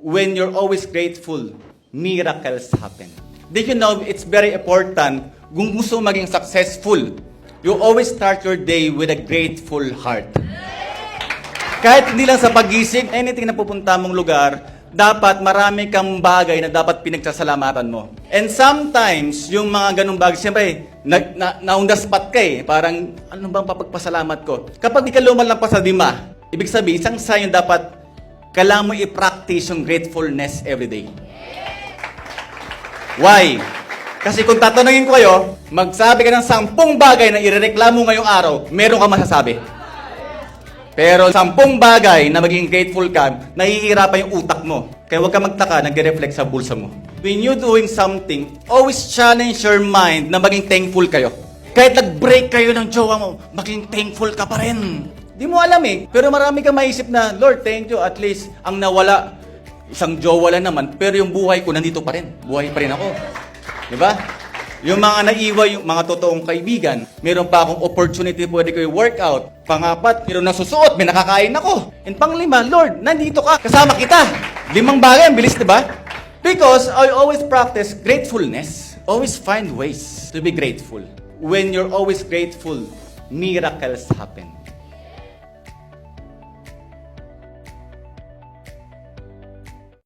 When you're always grateful, miracles happen. Did you know it's very important kung gusto maging successful, you always start your day with a grateful heart. Kahit hindi lang sa pagising, anything na pupunta mong lugar, dapat marami kang bagay na dapat pinagsasalamatan mo. And sometimes, yung mga ganung bagay, siyempre, na-on the spot ka eh. Parang, ano bang papagpasalamat ko? Kapag di ka lumalampas sa 5, ibig sabihin, isang sign dapat kailangan mo i-practice yung gratefulness every day. Why? Kasi kung tatanungin ko kayo, magsabi ka ng 10 bagay na irereklamo ngayong araw, meron ka masasabi. Pero 10 bagay na maging grateful ka, nahihirapan yung utak mo. Kaya huwag ka magtaka, nag-reflect sa bulsa mo. When you're doing something, always challenge your mind na maging thankful kayo. Kahit nag-break kayo ng jowa mo, maging thankful ka pa rin. Di mo alam eh. Pero marami kang maisip na, Lord, thank you. At least, ang nawala, isang jowa lang naman. Pero yung buhay ko, nandito pa rin. Buhay pa rin ako. Di ba? Yung mga naiwa, yung mga totoong kaibigan, meron pa akong opportunity, pwede ko i-workout. Pang-4, meron na susuot, may nakakain ako. And pang-5, Lord, nandito ka, kasama kita. 5 bagay, ang bilis, di ba? Because I always practice gratefulness. Always find ways to be grateful. When you're always grateful, miracles happen.